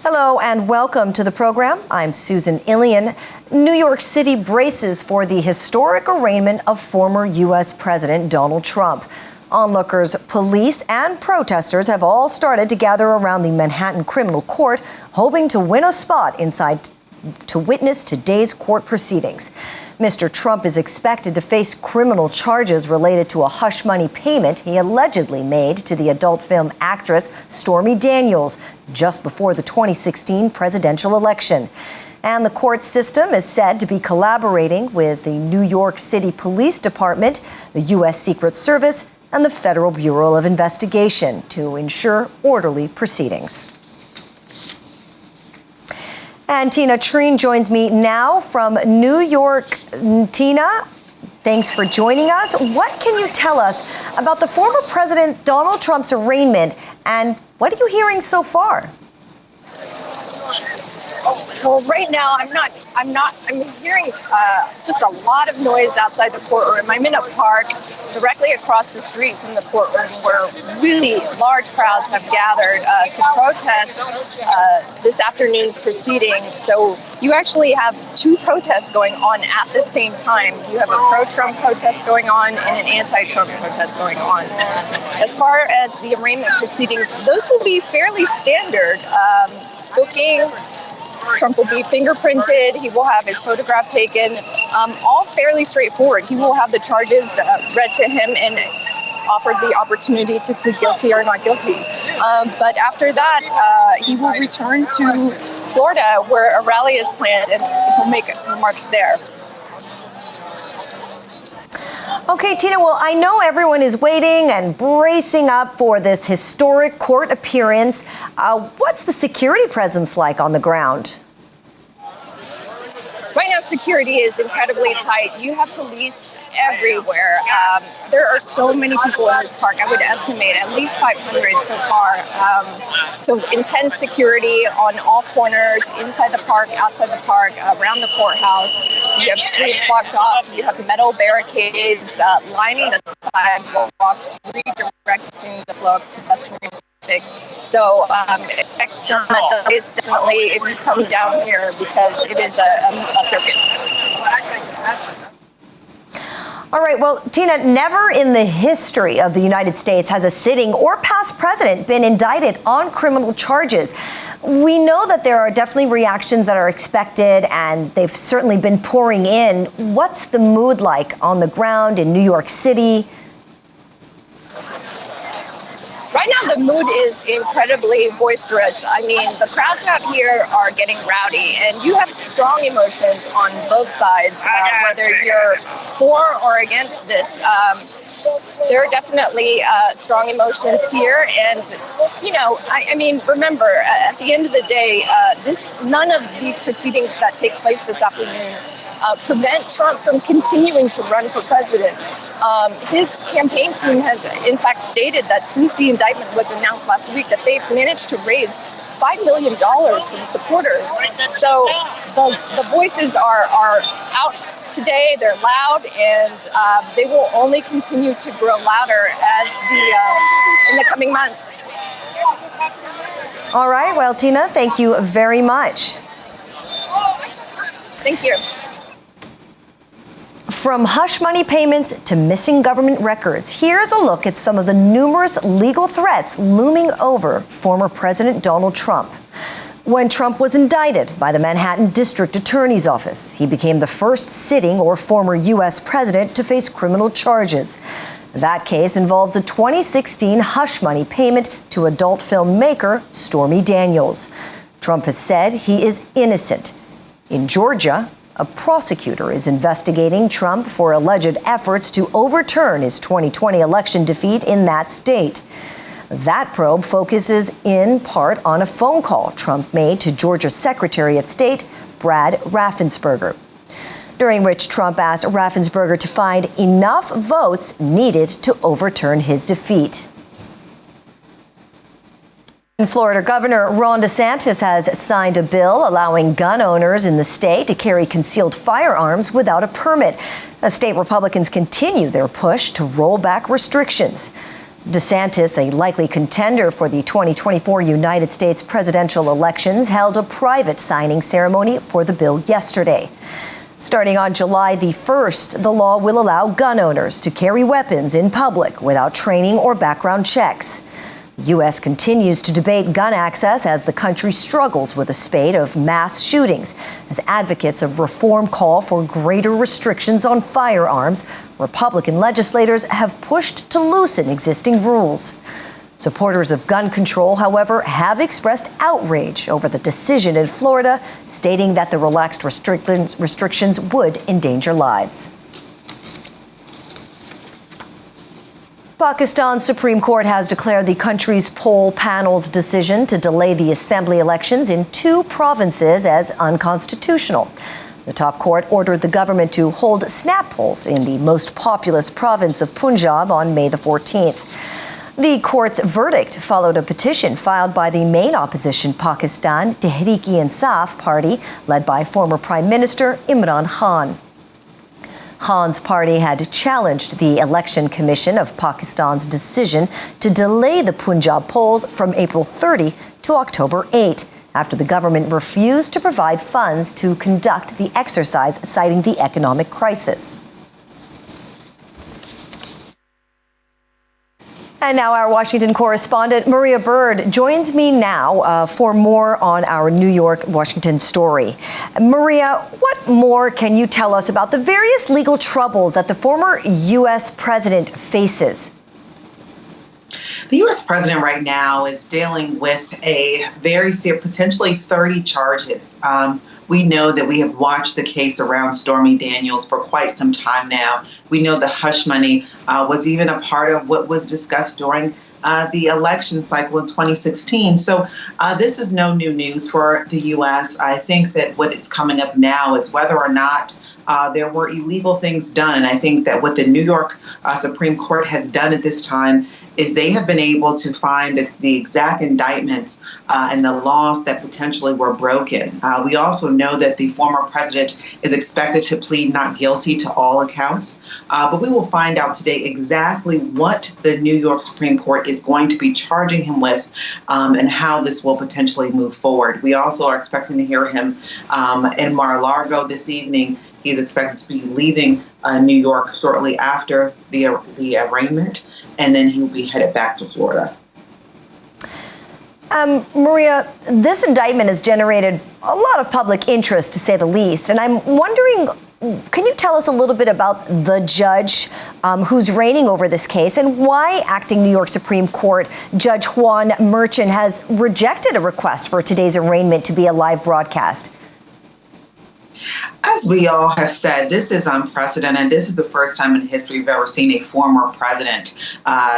Hello and welcome to the program. I'm Susan Illian. New York City braces for the historic arraignment of former U.S. President Donald Trump. Onlookers, police, and protesters have all started to gather around the Manhattan Criminal Court, hoping to win a spot inside to witness today's court proceedings. Mr. Trump is expected to face criminal charges related to a hush money payment he allegedly made to the adult film actress Stormy Daniels just before the 2016 presidential election. And the court system is said to be collaborating with the New York City Police Department, the U.S. Secret Service, and the Federal Bureau of Investigation to ensure orderly proceedings. And Tina Treen joins me now from New York. Tina, thanks for joining us. What can you tell us about the former President Donald Trump's arraignment, and what are you hearing so far? Well, right now, I'm hearing just a lot of noise outside the courtroom. I'm in a park directly across the street from the courtroom where really large crowds have gathered to protest this afternoon's proceedings. So you actually have two protests going on at the same time. You have a pro-Trump protest going on and an anti-Trump protest going on. As far as the arraignment proceedings, those will be fairly standard. Booking. Trump will be fingerprinted. He will have his photograph taken. All fairly straightforward. He will have the charges read to him and offered the opportunity to plead guilty or not guilty. But after that, he will return to Florida, where a rally is planned, and he'll make remarks there. Okay, Tina, well, I know everyone is waiting and bracing up for this historic court appearance. What's the security presence like on the ground? Right now, security is incredibly tight. You have police everywhere. There are so many people in this park. I would estimate at least 500 so far. So intense security on all corners, inside the park, outside the park, around the courthouse. You have streets blocked off. You have metal barricades lining the sidewalks, redirecting the flow of pedestrian. So that is definitely if you come down here because it is a circus. All right, well, Tina, never in the history of the United States has a sitting or past president been indicted on criminal charges. We know that there are definitely reactions that are expected, and they've certainly been pouring in. What's the mood like on the ground in New York City? Right now, the mood is incredibly boisterous. I mean, the crowds out here are getting rowdy, and you have strong emotions on both sides, whether you're for or against this. There are definitely strong emotions here, and I mean, remember, at the end of the day, none of these proceedings that take place this afternoon prevent Trump from continuing to run for president. His campaign team has, in fact, stated that since the indictment was announced last week, that they've managed to raise $5 million from supporters. So the voices are out today. They're loud, and they will only continue to grow louder in the coming months. All right. Well, Tina, thank you very much. Thank you. From hush money payments to missing government records, here's a look at some of the numerous legal threats looming over former President Donald Trump. When Trump was indicted by the Manhattan District Attorney's Office, he became the first sitting or former U.S. president to face criminal charges. That case involves a 2016 hush money payment to adult filmmaker Stormy Daniels. Trump has said he is innocent. In Georgia, a prosecutor is investigating Trump for alleged efforts to overturn his 2020 election defeat in that state. That probe focuses in part on a phone call Trump made to Georgia Secretary of State Brad Raffensperger, during which Trump asked Raffensperger to find enough votes needed to overturn his defeat. Florida Governor Ron DeSantis has signed a bill allowing gun owners in the state to carry concealed firearms without a permit. As state Republicans continue their push to roll back restrictions. DeSantis, a likely contender for the 2024 United States presidential elections, held a private signing ceremony for the bill yesterday. Starting on July the 1st, the law will allow gun owners to carry weapons in public without training or background checks. The U.S. continues to debate gun access as the country struggles with a spate of mass shootings. As advocates of reform call for greater restrictions on firearms, Republican legislators have pushed to loosen existing rules. Supporters of gun control, however, have expressed outrage over the decision in Florida, stating that the relaxed restrictions would endanger lives. Pakistan's Supreme Court has declared the country's poll panel's decision to delay the assembly elections in 2 provinces as unconstitutional. The top court ordered the government to hold snap polls in the most populous province of Punjab on May the 14th. The court's verdict followed a petition filed by the main opposition Pakistan Tehreek-e-Insaf party, led by former Prime Minister Imran Khan. Khan's party had challenged the Election Commission of Pakistan's decision to delay the Punjab polls from April 30 to October 8, after the government refused to provide funds to conduct the exercise, citing the economic crisis. And now our Washington correspondent, Maria Bird, joins me now for more on our New York-Washington story. Maria, what more can you tell us about the various legal troubles that the former U.S. president faces? The U.S. president right now is dealing with a very serious, potentially 30 charges. We know that we have watched the case around Stormy Daniels for quite some time now. We know the hush money was even a part of what was discussed during the election cycle in 2016. So this is no new news for the U.S. I think that what is coming up now is whether or not there were illegal things done. And I think that what the New York Supreme Court has done at this time is they have been able to find the exact indictments and the laws that potentially were broken. We also know that the former president is expected to plead not guilty to all accounts, but we will find out today exactly what the New York Supreme Court is going to be charging him with and how this will potentially move forward. We also are expecting to hear him in Mar-a-Lago this evening. He's expected to be leaving New York shortly after the arraignment, and then he'll be headed back to Florida. Maria, this indictment has generated a lot of public interest, to say the least. And I'm wondering, can you tell us a little bit about the judge who's reigning over this case and why acting New York Supreme Court Judge Juan Merchan has rejected a request for today's arraignment to be a live broadcast? As we all have said, this is unprecedented. This is the first time in history we've ever seen a former president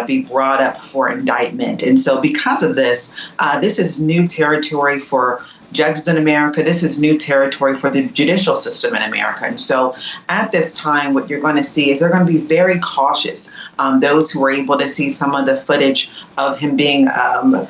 be brought up for indictment. And so because of this, this is new territory for judges in America. This is new territory for the judicial system in America. And so at this time, what you're going to see is they're going to be very cautious. Those who were able to see some of the footage of him being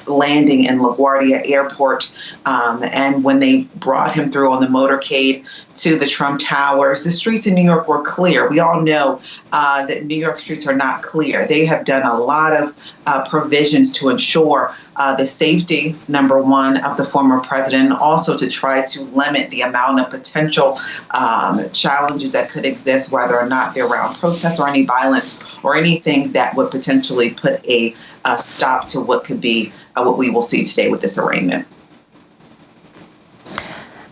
landing in LaGuardia Airport and when they brought him through on the motorcade to the Trump Towers, the streets in New York were clear. We all know that New York streets are not clear. They have done a lot of provisions to ensure the safety, number one, of the former president, and also to try to limit the amount of potential challenges that could exist, whether or not they're around protests or any violence or anything that would potentially put a stop to what could be what we will see today with this arraignment.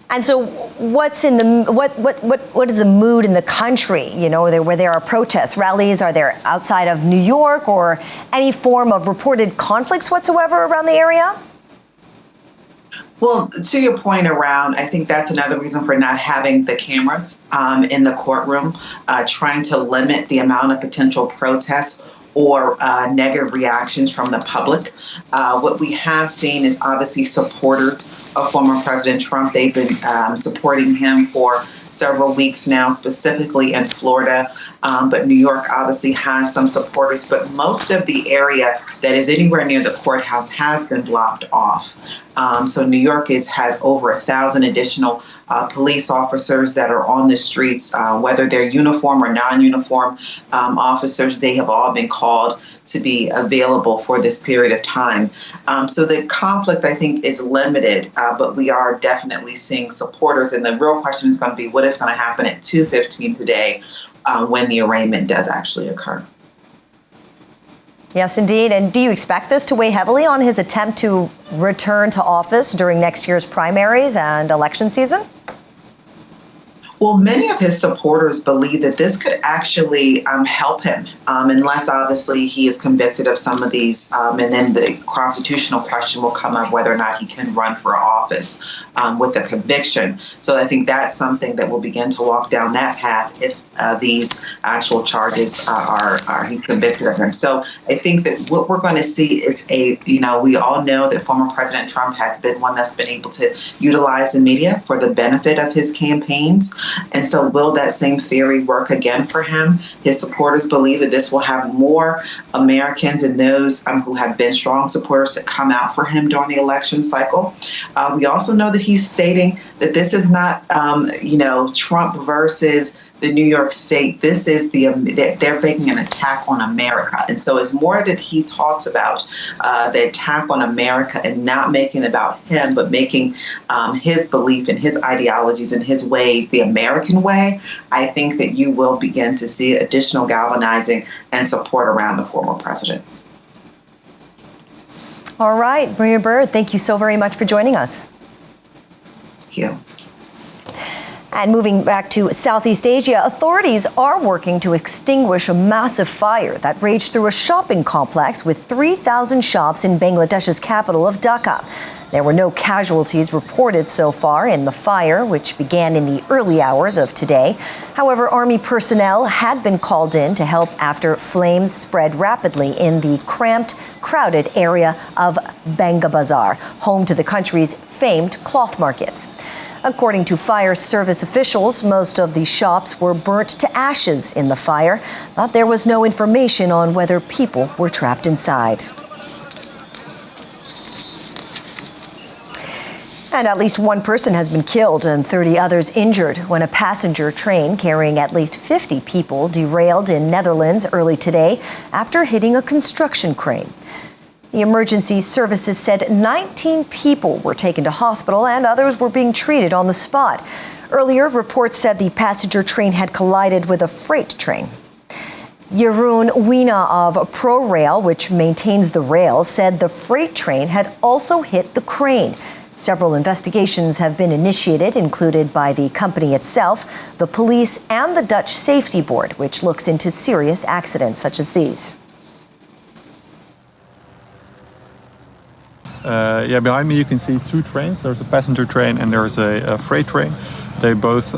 And so, what's in the what is the mood in the country? You know, where there are protests, rallies, are there outside of New York or any form of reported conflicts whatsoever around the area? Well, to your point around, I think that's another reason for not having the cameras in the courtroom, trying to limit the amount of potential protests or negative reactions from the public. What we have seen is obviously supporters of former President Trump. They've been supporting him for several weeks now, specifically in Florida. But New York obviously has some supporters, but most of the area that is anywhere near the courthouse has been blocked off. So New York has over 1,000 additional police officers that are on the streets, whether they're uniform or non-uniform officers. They have all been called to be available for this period of time. So the conflict, I think, is limited, but we are definitely seeing supporters. And the real question is going to be what is going to happen at 2:15 today when the arraignment does actually occur. Yes, indeed. And do you expect this to weigh heavily on his attempt to return to office during next year's primaries and election season? Well, many of his supporters believe that this could actually help him, unless obviously he is convicted of some of these, and then the constitutional question will come up whether or not he can run for office with a conviction. So I think that's something that will begin to walk down that path if these actual charges are he's convicted of them. So I think that what we're going to see is we all know that former President Trump has been one that's been able to utilize the media for the benefit of his campaigns. And so will that same theory work again for him? His supporters believe that this will have more Americans and those who have been strong supporters to come out for him during the election cycle. We also know that he's stating that this is not, Trump versus the New York State. This is they're making an attack on America. And so it's more that he talks about the attack on America and not making it about him, but making his belief and his ideologies and his ways the American way. I think that you will begin to see additional galvanizing and support around the former president. All right, Maria Bird, thank you so very much for joining us. Thank you. And moving back to Southeast Asia, authorities are working to extinguish a massive fire that raged through a shopping complex with 3,000 shops in Bangladesh's capital of Dhaka. There were no casualties reported so far in the fire, which began in the early hours of today. However, Army personnel had been called in to help after flames spread rapidly in the cramped, crowded area of Bangabazar, home to the country's famed cloth markets. According to fire service officials, most of the shops were burnt to ashes in the fire, but there was no information on whether people were trapped inside. And at least one person has been killed and 30 others injured when a passenger train carrying at least 50 people derailed in Netherlands early today after hitting a construction crane. The emergency services said 19 people were taken to hospital and others were being treated on the spot. Earlier, reports said the passenger train had collided with a freight train. Jeroen Wiener of ProRail, which maintains the rails, said the freight train had also hit the crane. Several investigations have been initiated, included by the company itself, the police, and the Dutch Safety Board, which looks into serious accidents such as these. Behind me you can see two trains. There's a passenger train and there's a freight train. They both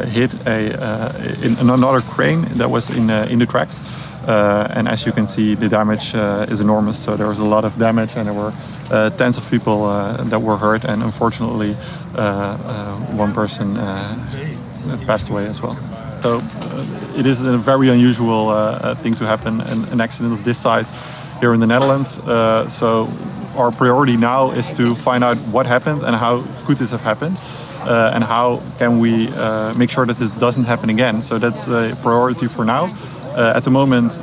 hit in another crane that was in the tracks. And as you can see, the damage is enormous. So there was a lot of damage and there were tens of people that were hurt. And unfortunately, one person passed away as well. So it is a very unusual thing to happen, an accident of this size here in the Netherlands. So our priority now is to find out what happened and how could this have happened, and how can we make sure that this doesn't happen again. So that's a priority for now. At the moment,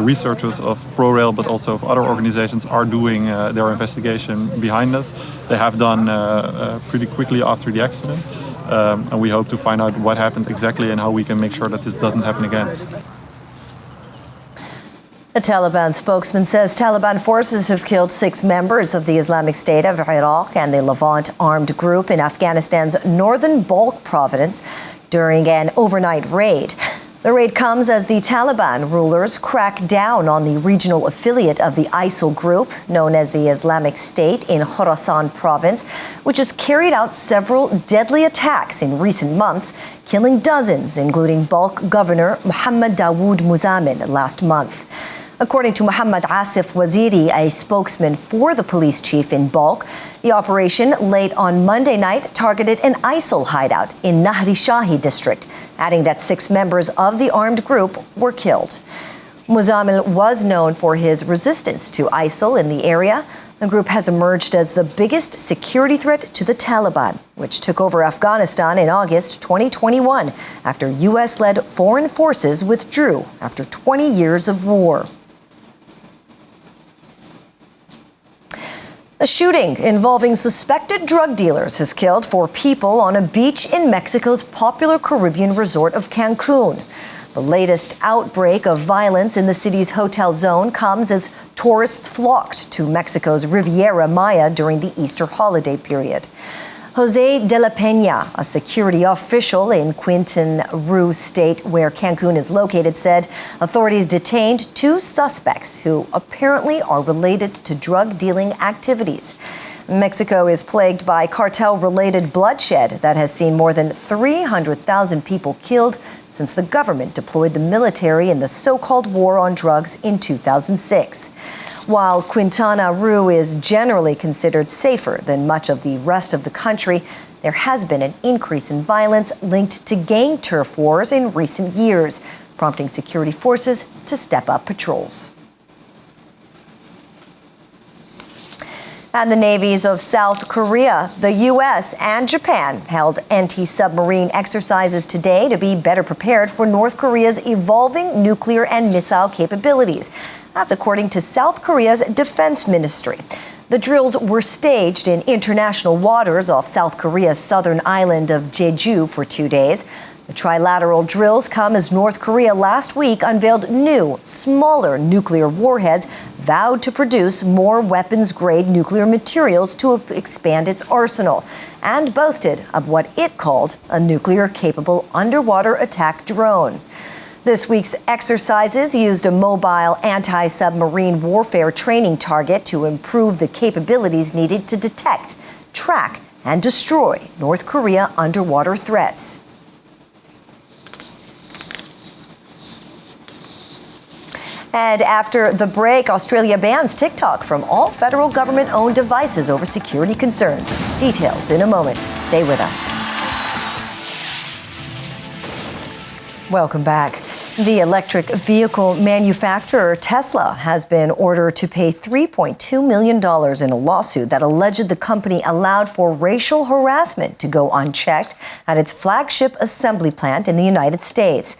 researchers of ProRail, but also of other organizations, are doing their investigation behind us. They have done pretty quickly after the accident, and we hope to find out what happened exactly and how we can make sure that this doesn't happen again. A Taliban spokesman says Taliban forces have killed 6 members of the Islamic State of Iraq and the Levant armed group in Afghanistan's northern Balkh province during an overnight raid. The raid comes as the Taliban rulers crack down on the regional affiliate of the ISIL group, known as the Islamic State in Khorasan province, which has carried out several deadly attacks in recent months, killing dozens, including Balkh Governor Mohammad Dawood Muzammil last month. According to Muhammad Asif Waziri, a spokesman for the police chief in Balkh, the operation late on Monday night targeted an ISIL hideout in Nahri Shahi district, adding that 6 members of the armed group were killed. Muzammil was known for his resistance to ISIL in the area. The group has emerged as the biggest security threat to the Taliban, which took over Afghanistan in August 2021 after U.S.-led foreign forces withdrew after 20 years of war. A shooting involving suspected drug dealers has killed 4 people on a beach in Mexico's popular Caribbean resort of Cancun. The latest outbreak of violence in the city's hotel zone comes as tourists flocked to Mexico's Riviera Maya during the Easter holiday period. Jose de la Peña, a security official in Quintana Roo state where Cancun is located, said authorities detained 2 suspects who apparently are related to drug dealing activities. Mexico is plagued by cartel-related bloodshed that has seen more than 300,000 people killed since the government deployed the military in the so-called war on drugs in 2006. While Quintana Roo is generally considered safer than much of the rest of the country, there has been an increase in violence linked to gang turf wars in recent years, prompting security forces to step up patrols. And the navies of South Korea, the U.S., and Japan held anti-submarine exercises today to be better prepared for North Korea's evolving nuclear and missile capabilities. That's according to South Korea's defense ministry. The drills were staged in international waters off South Korea's southern island of Jeju for 2 days. The trilateral drills come as North Korea last week unveiled new, smaller nuclear warheads, vowed to produce more weapons-grade nuclear materials to expand its arsenal, and boasted of what it called a nuclear-capable underwater attack drone. This week's exercises used a mobile anti-submarine warfare training target to improve the capabilities needed to detect, track, and destroy North Korea underwater threats. And after the break, Australia bans TickTock from all federal government-owned devices over security concerns. Details in a moment. Stay with us. Welcome back. The electric vehicle manufacturer Tesla has been ordered to pay $3.2 million in a lawsuit that alleged the company allowed for racial harassment to go unchecked at its flagship assembly plant in the United States.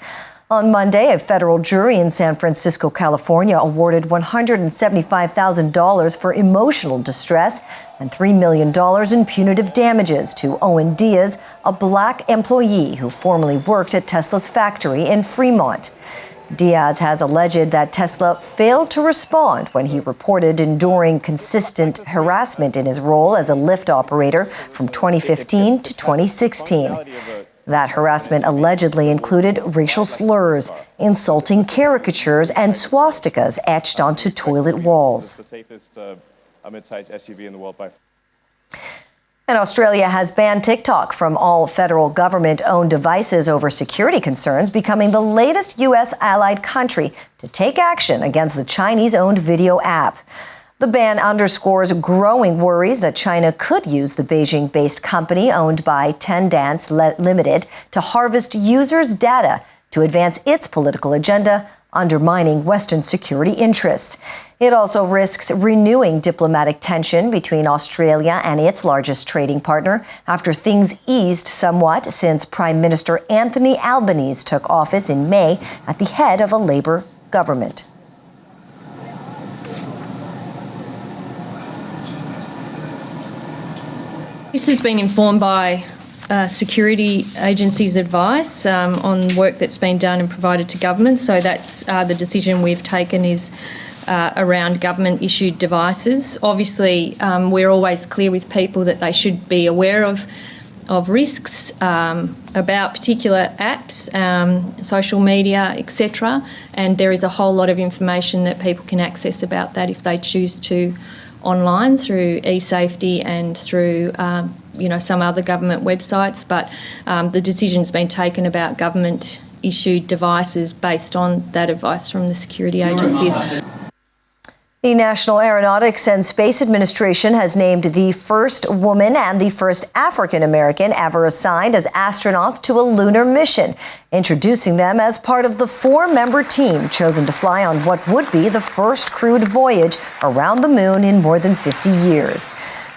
On Monday, a federal jury in San Francisco, California, awarded $175,000 for emotional distress and $3 million in punitive damages to Owen Diaz, a black employee who formerly worked at Tesla's factory in Fremont. Diaz has alleged that Tesla failed to respond when he reported enduring consistent harassment in his role as a Lyft operator from 2015 to 2016. That harassment allegedly included racial slurs, insulting caricatures, and swastikas etched onto toilet walls. The safest mid-sized SUV in the world by. And Australia has banned TickTock from all federal government-owned devices over security concerns, becoming the latest U.S. allied country to take action against the Chinese-owned video app. The ban underscores growing worries that China could use the Beijing-based company owned by Tencent Limited to harvest users' data to advance its political agenda, undermining Western security interests. It also risks renewing diplomatic tension between Australia and its largest trading partner after things eased somewhat since Prime Minister Anthony Albanese took office in May at the head of a Labour government. This has been informed by security agencies' advice on work that's been done and provided to government. So that's the decision we've taken is around government-issued devices. Obviously, we're always clear with people that they should be aware of risks about particular apps, social media, etc. And there is a whole lot of information that people can access about that if they choose to online through eSafety and through some other government websites. But the decision's been taken about government-issued devices based on that advice from the security agencies. The National Aeronautics and Space Administration has named the first woman and the first African American ever assigned as astronauts to a lunar mission, introducing them as part of the 4-member team chosen to fly on what would be the first crewed voyage around the moon in more than 50 years.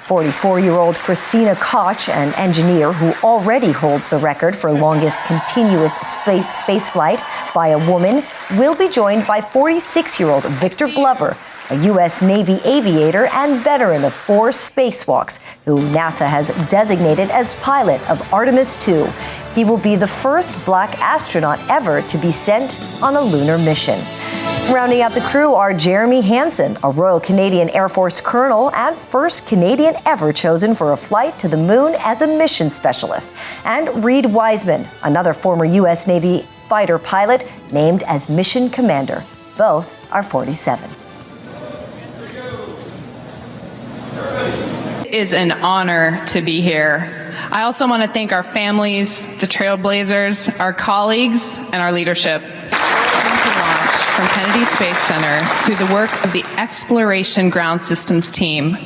44-year-old Christina Koch, an engineer who already holds the record for longest continuous space flight by a woman, will be joined by 46-year-old Victor Glover, a U.S. Navy aviator and veteran of 4 spacewalks, who NASA has designated as pilot of Artemis II. He will be the first black astronaut ever to be sent on a lunar mission. Rounding out the crew are Jeremy Hansen, a Royal Canadian Air Force colonel and first Canadian ever chosen for a flight to the moon as a mission specialist, and Reed Wiseman, another former U.S. Navy fighter pilot named as mission commander. Both are 47. It is an honor to be here. I also want to thank our families, the Trailblazers, our colleagues, and our leadership. To launch from Kennedy Space Center through the work of the Exploration Ground Systems team.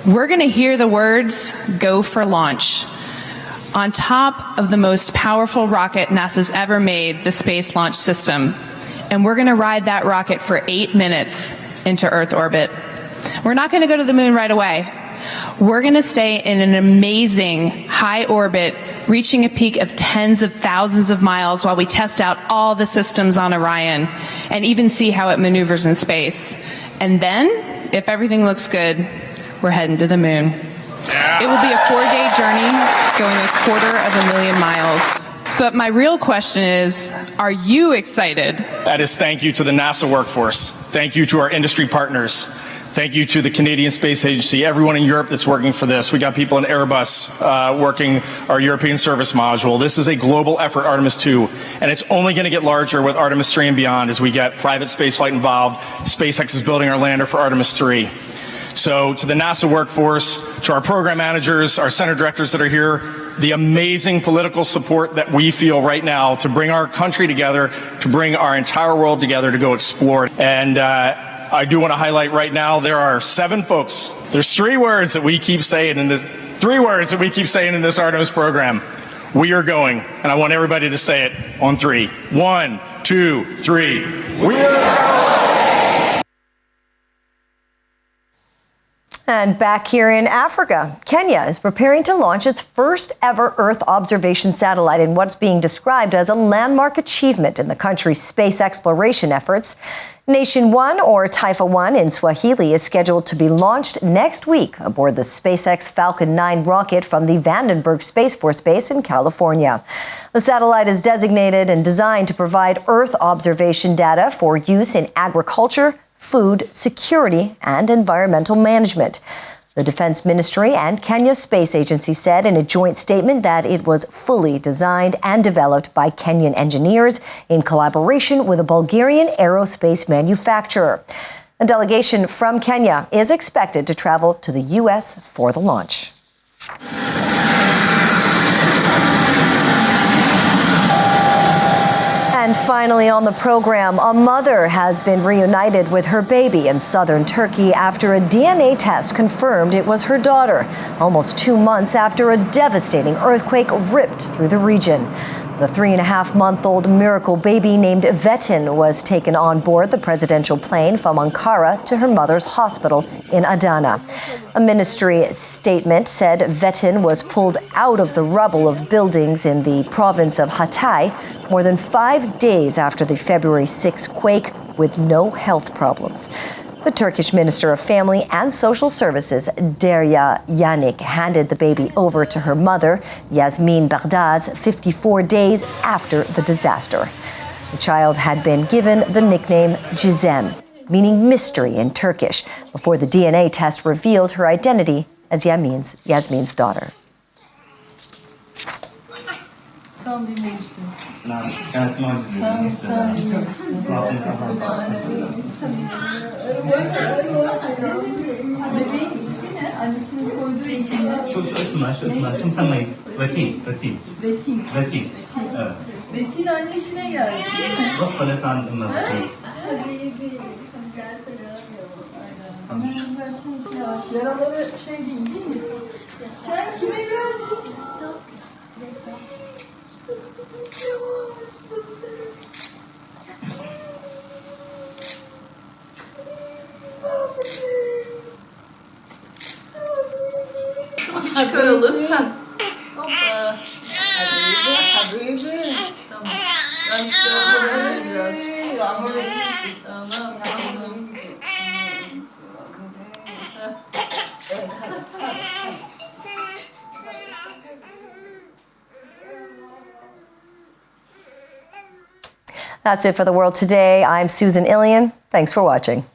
We're going to hear the words, "Go for launch," on top of the most powerful rocket NASA's ever made, the Space Launch System. And we're going to ride that rocket for 8 minutes into Earth orbit. We're not going to go to the moon right away. We're going to stay in an amazing high orbit, reaching a peak of tens of thousands of miles while we test out all the systems on Orion and even see how it maneuvers in space. And then, if everything looks good, we're heading to the moon. It will be a 4-day journey going 250,000 miles. But my real question is, are you excited? That is thank you to the NASA workforce. Thank you to our industry partners. Thank you to the Canadian Space Agency, everyone in Europe that's working for this. We got people in Airbus working our European service module. This is a global effort, Artemis II, and it's only going to get larger with Artemis 3 and beyond as we get private spaceflight involved. SpaceX is building our lander for Artemis 3. So to the NASA workforce, to our program managers, our center directors that are here, the amazing political support that we feel right now to bring our country together, to bring our entire world together to go explore. And I do want to highlight right now, there are 7 folks. There's 3 words that we keep saying in this, 3 words that we keep saying in this Artemis program. We are going, and I want everybody to say it on 3. 1, 2, 3. We are going. And back here in Africa, Kenya is preparing to launch its first ever Earth observation satellite in what's being described as a landmark achievement in the country's space exploration efforts. Nation 1, or Taifa 1 in Swahili, is scheduled to be launched next week aboard the SpaceX Falcon 9 rocket from the Vandenberg Space Force Base in California. The satellite is designated and designed to provide Earth observation data for use in agriculture, food security, and environmental management. The Defense Ministry and Kenya Space Agency said in a joint statement that it was fully designed and developed by Kenyan engineers in collaboration with a Bulgarian aerospace manufacturer. A delegation from Kenya is expected to travel to the U.S. for the launch. And finally on the program, a mother has been reunited with her baby in southern Turkey after a DNA test confirmed it was her daughter, almost 2 months after a devastating earthquake ripped through the region. The 3.5-month-old miracle baby named Vetin was taken on board the presidential plane from Ankara to her mother's hospital in Adana. A ministry statement said Vetin was pulled out of the rubble of buildings in the province of Hatay more than 5 days after the February 6 quake with no health problems. The Turkish Minister of Family and Social Services, Derya Yannick, handed the baby over to her mother, Yasmin Baghdaz, 54 days after the disaster. The child had been given the nickname Gizem, meaning mystery in Turkish, before the DNA test revealed her identity as Yasmin's daughter. Bebeğin ismi ne? Annesinin koyduğu isim ne? Şu isim sanmayın. Betin. Evet. Betin annesine geldi değil mi? Nasıl tanıdın Betin? Verseniz yavaş. Yaraları şey değil mi? Sen kime verdin? Şunu bir çıkaralım. Hoppa. Habibi. Tamam. Ben çıkaralım biraz. Tamam. That's it for the world today. I'm Susan Illian. Thanks for watching.